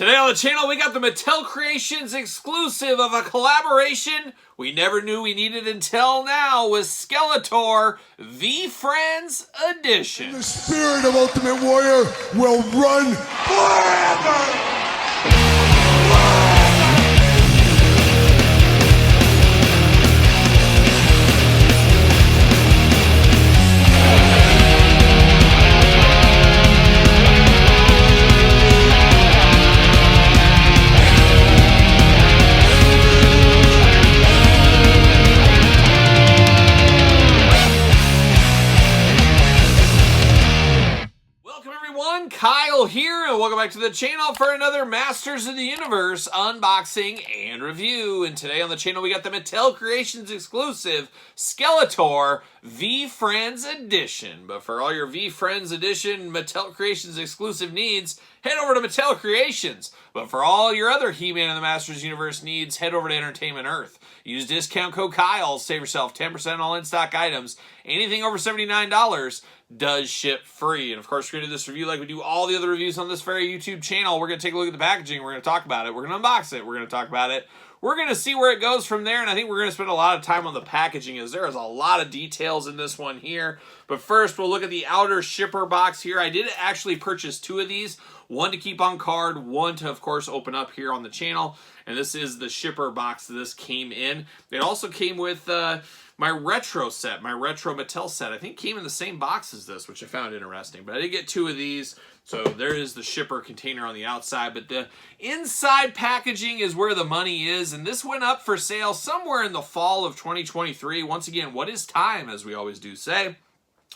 Today on the channel, we got the Mattel Creations exclusive of a collaboration we never knew we needed until now with Skeletor V-Friends Edition. And the spirit of Ultimate Warrior will run forever! Kyle here, and welcome back to the channel for another Masters of the Universe unboxing and review. And today on the channel, we got the Mattel Creations exclusive Skeletor V-Friends Edition. But for all your V-Friends Edition Mattel Creations exclusive needs, head over to Mattel Creations. But for all your other He-Man and the Masters of the Universe needs, head over to Entertainment Earth. Use discount code Kyle, save yourself 10% on all in-stock items. Anything over $79 does ship free. And of course, we're going to do this review like we do all the other reviews on this very YouTube channel. We're going to take a look at the packaging. We're going to talk about it. We're going to unbox it. We're going to talk about it. We're going to see where it goes from there, and I think we're going to spend a lot of time on the packaging, as there is a lot of details in this one here. But first, we'll look at the outer shipper box here. I did actually purchase two of these, one to keep on card, one to, of course, open up here on the channel. And this is the shipper box that this came in. It also came with my retro set, my retro Mattel set. I think came in the same box as this, which I found interesting. But I did get two of these. So there is the shipper container on the outside, but the inside packaging is where the money is, and this went up for sale somewhere in the fall of 2023. Once again, what is time, as we always do say.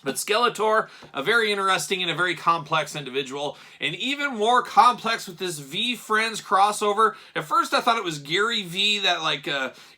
But Skeletor, a very interesting and a very complex individual, and even more complex with this V-Friends crossover. At first, I thought it was Gary V, that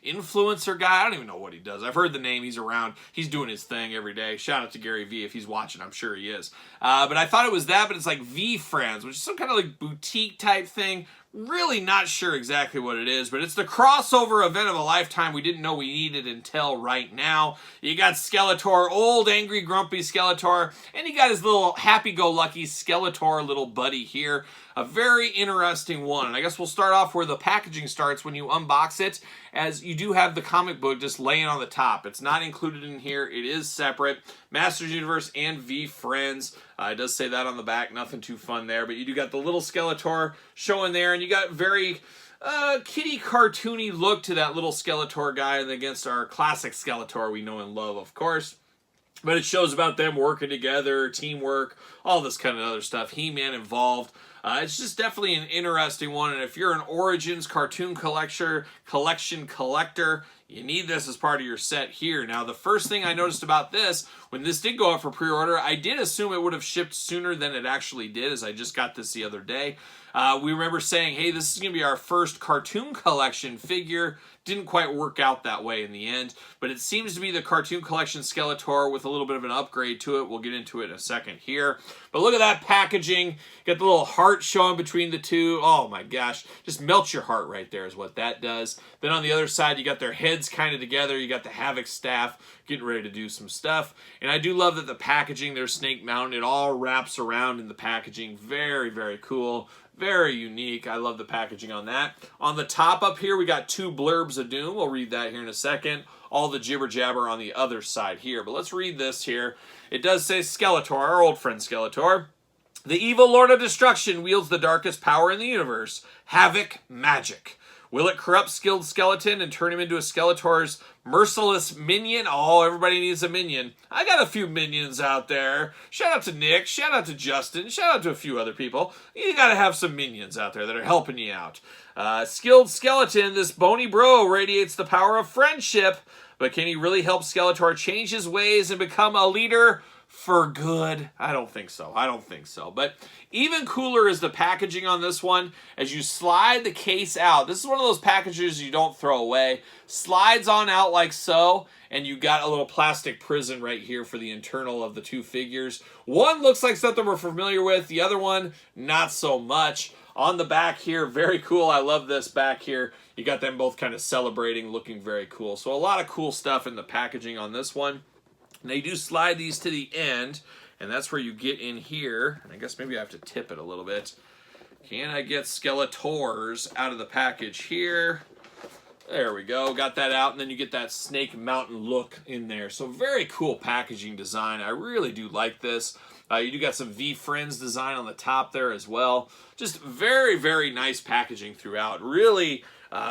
influencer guy. I don't even know what he does. I've heard the name. He's around. He's doing his thing every day. Shout out to Gary V if he's watching. I'm sure he is. But I thought it was that, but it's like V-Friends, which is some kind of like boutique type thing. Really not sure exactly what it is, but it's the crossover event of a lifetime we didn't know we needed until right now. You got Skeletor, old, angry, grumpy Skeletor, and you got his little happy-go-lucky Skeletor little buddy here. A very interesting one, and I guess we'll start off where the packaging starts when you unbox it, as you do have the comic book just laying on the top. It's not included in here. It is separate. Masters Universe and V-Friends. It does say that on the back. Nothing too fun there, but you do got the little Skeletor showing there, and you got very kitty cartoony look to that little Skeletor guy against our classic Skeletor we know and love, of course. But it shows about them working together, teamwork, all this kind of other stuff. He-Man involved. It's just definitely an interesting one, and if you're an Origins cartoon collector, you need this as part of your set here. Now, the first thing I noticed about this, when this did go out for pre-order, I did assume it would have shipped sooner than it actually did, as I just got this the other day. We remember saying, hey, this is going to be our first cartoon collection figure. Didn't quite work out that way in the end, but it seems to be the cartoon collection Skeletor with a little bit of an upgrade to it. We'll get into it in a second here. But look at that packaging. Got the little heart showing between the two. Oh my gosh, just melts your heart right there is what that does. Then on the other side, you got their heads kind of together. You got the Havoc staff getting ready to do some stuff. And I do love that the packaging, their snake mountain, it all wraps around in the packaging. Very, very cool. Very unique. I love the packaging on that. On the top up here, we got two blurbs of doom. We'll read that here in a second. All the jibber jabber on the other side here. But let's read this here. It does say Skeletor, our old friend Skeletor. The evil Lord of Destruction wields the darkest power in the universe. Havoc magic. Will it corrupt skilled skeleton and turn him into a Skeletor's merciless minion? Oh, everybody needs a minion. I got a few minions out there. Shout out to Nick. Shout out to Justin. Shout out to a few other people. You got to have some minions out there that are helping you out. Skilled skeleton, this bony bro radiates the power of friendship. But can he really help Skeletor change his ways and become a leader for good? I don't think so. I don't think so. But even cooler is the packaging on this one. As you slide the case out, this is one of those packages you don't throw away. Slides on out like so, and you got a little plastic prison right here for the internal of the two figures. One looks like something we're familiar with. The other one, not so much. On the back here, very cool. I love this back here. You got them both kind of celebrating, looking very cool. So a lot of cool stuff in the packaging on this one. And they do slide these to the end, and that's where you get in here. And I guess maybe I have to tip it a little bit. Can I get Skeletors out of the package here? There we go, got that out, and then you get that Snake Mountain look in there. So very cool packaging design. I really do like this. You do got some V Friends design on the top there as well. Just very, very nice packaging throughout. Really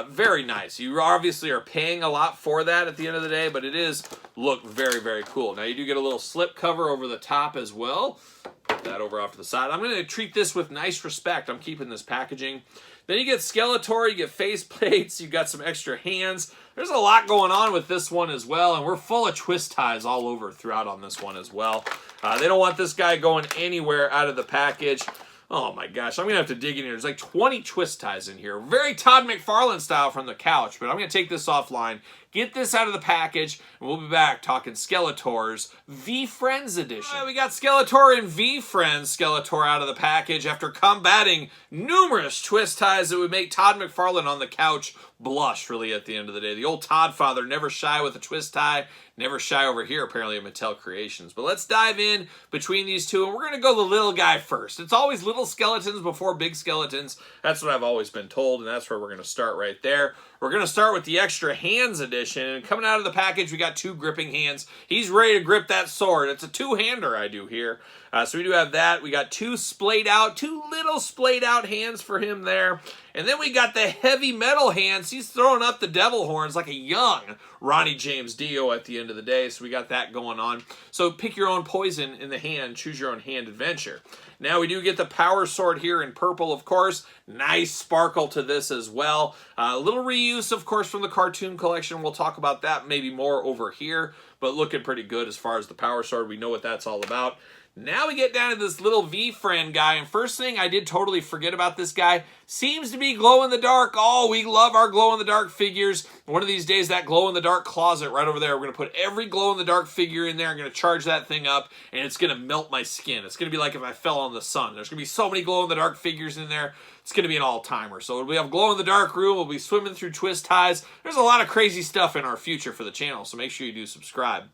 very nice. You obviously are paying a lot for that at the end of the day, but it is look very, very cool. Now you do get a little slip cover over the top as well. Put that over off to the side. I'm going to treat this with nice respect. I'm keeping this packaging. Then you get Skeletor, you get face plates, you got some extra hands. There's a lot going on with this one as well, and we're full of twist ties all over throughout on this one as well. They don't want this guy going anywhere out of the package. Oh my gosh, I'm going to have to dig in here. There's like 20 twist ties in here. Very Todd McFarlane style from the couch, but I'm going to take this offline, get this out of the package, and we'll be back talking Skeletor's V Friends edition. All right, we got Skeletor and V Friends Skeletor out of the package after combating numerous twist ties that would make Todd McFarlane on the couch blush, really, at the end of the day. The old Todd father, never shy with a twist tie, never shy over here, apparently, at Mattel Creations. But let's dive in between these two, and we're going to go the little guy first. It's always little skeletons before big skeletons. That's what I've always been told, and that's where we're going to start right there. We're going to start with the extra hands edition, and coming out of the package, we got 2 gripping hands. He's ready to grip that sword. It's a 2-hander I do here. So we do have that. We got 2 splayed out, 2 little splayed out hands for him there. And then we got the heavy metal hands. He's throwing up the devil horns like a young Ronnie James Dio at the end of the day. So we got that going on. So pick your own poison in the hand. Choose your own hand adventure. Now we do get the power sword here in purple, of course. Nice sparkle to this as well. A little reuse, of course, from the cartoon collection. We'll talk about that maybe more over here. But looking pretty good as far as the power sword. We know what that's all about. Now we get down to this little V-Friend guy, and first thing I did totally forget about this guy, seems to be glow-in-the-dark. Oh, we love our glow-in-the-dark figures. One of these days, that glow-in-the-dark closet right over there, we're going to put every glow-in-the-dark figure in there. I'm going to charge that thing up, and it's going to melt my skin. It's going to be like if I fell on the sun. There's going to be so many glow-in-the-dark figures in there. It's going to be an all-timer. So we have glow-in-the-dark room. We'll be swimming through twist ties. There's a lot of crazy stuff in our future for the channel, so make sure you do subscribe.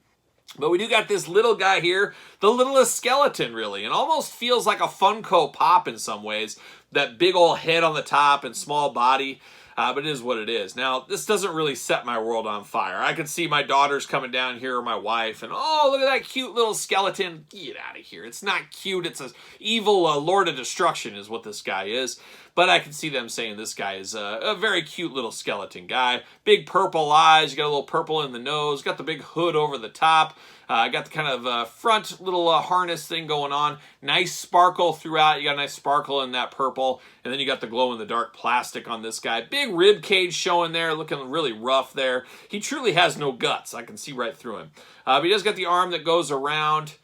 But we do got this little guy here, the littlest skeleton, really. And almost feels like a Funko Pop in some ways. That big old head on the top and small body. But it is what it is. Now, this doesn't really set my world on fire. I can see my daughters coming down here, or my wife, and oh, look at that cute little skeleton. Get out of here. It's not cute. It's an evil Lord of Destruction is what this guy is. But I can see them saying this guy is a very cute little skeleton guy. Big purple eyes. You got a little purple in the nose. Got the big hood over the top. Got the kind of front little harness thing going on. Nice sparkle throughout. You got a nice sparkle in that purple. And then you got the glow-in-the-dark plastic on this guy. Big rib cage showing there. Looking really rough there. He truly has no guts. I can see right through him. But he does got the arm that goes around.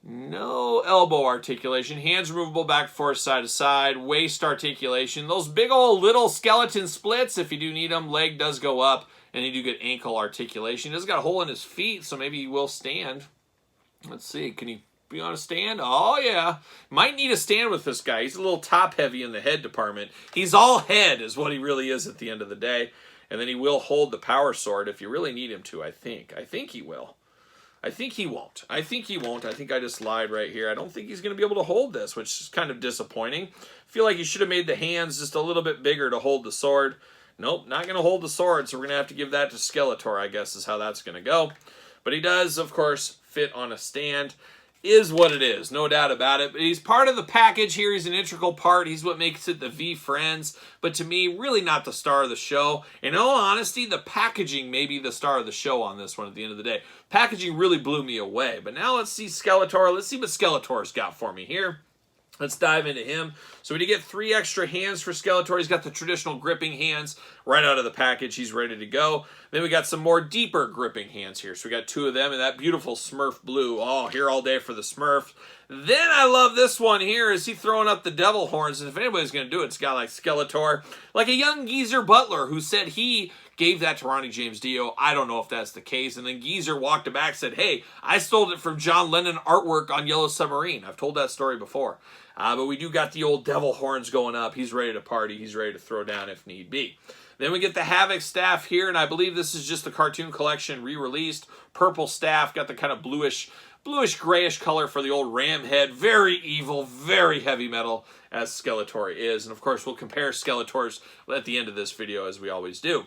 No elbow articulation. Hands removable back and forth, side to side. Waist articulation. Those big old little skeleton splits, if you do need them. Leg does go up. And you do get ankle articulation. He does got a hole in his feet, so maybe he will stand. Let's see. Can he be on a stand? Oh, yeah. Might need a stand with this guy. He's a little top-heavy in the head department. He's all head is what he really is at the end of the day. And then he will hold the power sword if you really need him to, I think. I think he will. I think he won't. I think he won't. I think I just lied right here. I don't think he's going to be able to hold this, which is kind of disappointing. I feel like he should have made the hands just a little bit bigger to hold the sword. Nope, not going to hold the sword, so we're going to have to give that to Skeletor, I guess, is how that's going to go. But he does, of course, fit on a stand. Is what it is, no doubt about it. But he's part of the package here. He's an integral part. He's what makes it the V-Friends. But to me, really not the star of the show. In all honesty, the packaging may be the star of the show on this one at the end of the day. Packaging really blew me away. But now let's see Skeletor. Let's see what Skeletor's got for me here. Let's dive into him. So we did get 3 extra hands for Skeletor. He's got the traditional gripping hands right out of the package. He's ready to go. Then we got some more deeper gripping hands here. So we got 2 of them and that beautiful Smurf blue. Oh, here all day for the Smurf. Then I love this one here. Is he throwing up the devil horns? And if anybody's going to do it, it's a guy like Skeletor. Like a young Geezer Butler who said he gave that to Ronnie James Dio. I don't know if that's the case. And then Geezer walked it back and said, hey, I stole it from John Lennon artwork on Yellow Submarine. I've told that story before. But we do got the old devil horns going up. He's ready to party. He's ready to throw down if need be. Then we get the Havoc staff here, and I believe this is just the cartoon collection re-released. Purple staff, got the kind of bluish bluish grayish color for the old ram head. Very evil, very heavy metal, as Skeletor is. And of course, we'll compare Skeletors at the end of this video, as we always do.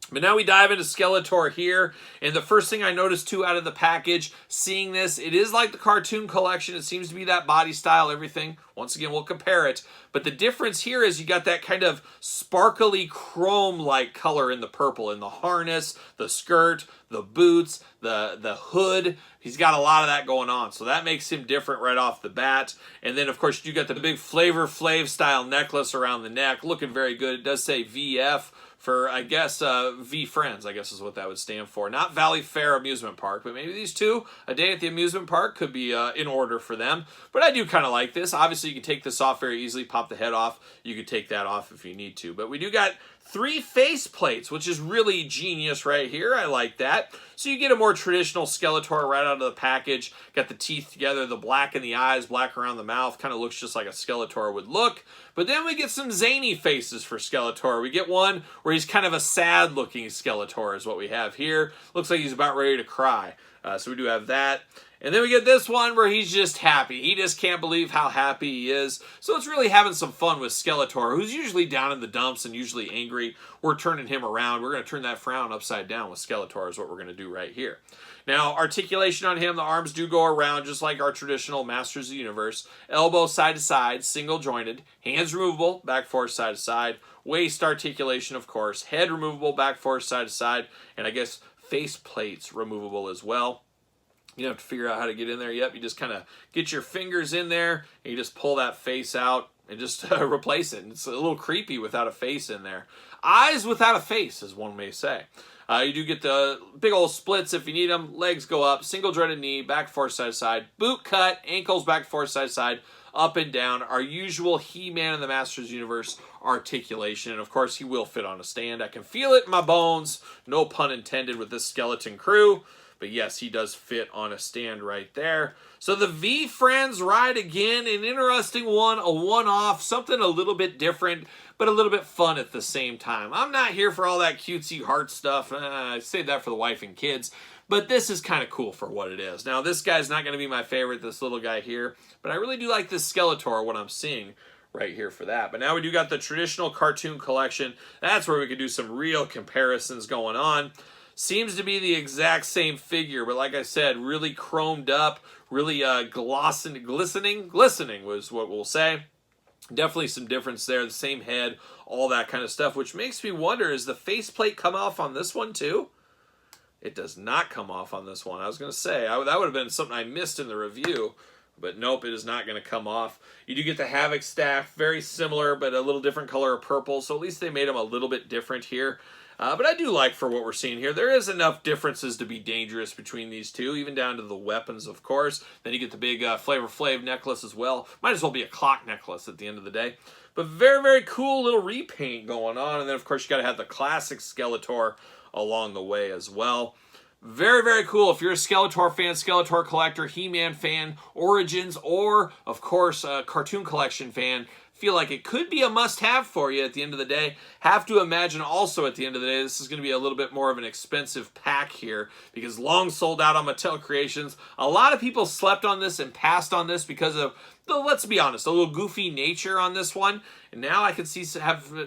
But now we dive into Skeletor here, and the first thing I noticed too out of the package, seeing this, it is like the cartoon collection. It seems to be that body style, everything. Once again, we'll compare it. But the difference here is you got that kind of sparkly chrome-like color in the purple, in the harness, the skirt, the boots, the hood. He's got a lot of that going on, so that makes him different right off the bat. And then, of course, you got the big Flavor Flav style necklace around the neck, looking very good. It does say VF. For, I guess, V Friends, I guess is what that would stand for. Not Valley Fair Amusement Park, but maybe these two, a day at the amusement park, could be in order for them. But I do kind of like this. Obviously, you can take this off very easily, pop the head off. You could take that off if you need to. But we do got 3 face plates, which is really genius right here. I like that. So you get a more traditional Skeletor right out of the package. Got the teeth together, the black in the eyes, black around the mouth. Kind of looks just like a Skeletor would look. But then we get some zany faces for Skeletor. We get one where he's kind of a sad-looking Skeletor is what we have here. Looks like he's about ready to cry. So we do have that. And then we get this one where he's just happy. He just can't believe how happy he is. So it's really having some fun with Skeletor, who's usually down in the dumps and usually angry. We're turning him around. We're going to turn that frown upside down with Skeletor is what we're going to do right here. Now, articulation on him, the arms do go around just like our traditional Masters of the Universe. Elbow side to side, single jointed. Hands removable, back forth, side to side. Waist articulation, of course. Head removable, back forth, side to side. And I guess face plates removable as well. You don't have to figure out how to get in there. Yep, you just kind of get your fingers in there, and you just pull that face out and just replace it. And it's a little creepy without a face in there. Eyes without a face, as one may say. You do get the big old splits if you need them. Legs go up, single jointed knee, back forth, side to side. Boot cut, ankles back forth, side to side, up and down. Our usual He-Man in the Masters Universe articulation. And of course, he will fit on a stand. I can feel it in my bones. No pun intended with this skeleton crew. But yes, he does fit on a stand right there. So the V Friends ride again, an interesting one, a one-off, something a little bit different, but a little bit fun at the same time. I'm not here for all that cutesy heart stuff. I save that for the wife and kids. But this is kind of cool for what it is. Now, this guy's not going to be my favorite, this little guy here. But I really do like this Skeletor, what I'm seeing right here for that. But now we do got the traditional cartoon collection. That's where we can do some real comparisons going on. Seems to be the exact same figure, but like I said, really chromed up, really glistening was what we'll say. Definitely some difference there, the same head, all that kind of stuff, which makes me wonder, is the faceplate come off on this one too? It does not come off on this one. I was going to say, that would have been something I missed in the review, but nope, it is not going to come off. You do get the Havoc staff, very similar, but a little different color of purple, so at least they made them a little bit different here. But I do like for what we're seeing here. There is enough differences to be dangerous between these two, even down to the weapons, of course. Then you get the big Flavor Flav necklace as well. Might as well be a clock necklace at the end of the day. But very, very cool little repaint going on. And then, of course, you got to have the classic Skeletor along the way as well. Very, very cool. If you're a Skeletor fan, Skeletor collector, He-Man fan, Origins, or, of course, a cartoon collection fan, feel like it could be a must-have for you at the end of the day. Have to imagine also at the end of the day, this is going to be a little bit more of an expensive pack here because long sold out on Mattel Creations. A lot of people slept on this and passed on this because of, let's be honest, a little goofy nature on this one. And now I can see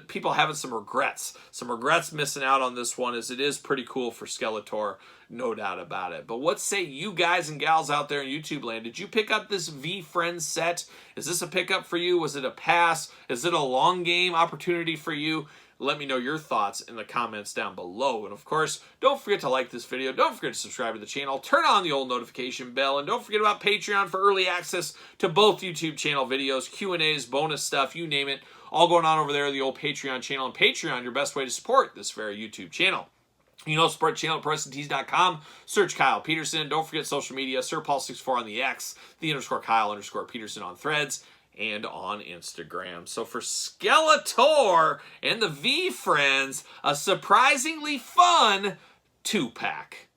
people having some regrets. Some regrets missing out on this one, as it is pretty cool for Skeletor, no doubt about it. But what say you guys and gals out there in YouTube land? Did you pick up this V Friends set? Is this a pickup for you? Was it a pass? Is it a long game opportunity for you? Let me know your thoughts in the comments down below. And of course, don't forget to like this video. Don't forget to subscribe to the channel. Turn on the old notification bell. And don't forget about Patreon for early access to both YouTube channel videos, Q&As, bonus stuff, you name it. All going on over there, the old Patreon channel. And Patreon, your best way to support this very YouTube channel. You know, support the channel at PersonTees.com. Search Kyle Peterson. Don't forget social media. SirPaul64 on the X. The _Kyle_Peterson on Threads. And on Instagram. So for Skeletor and the V Friends, a surprisingly fun 2-pack.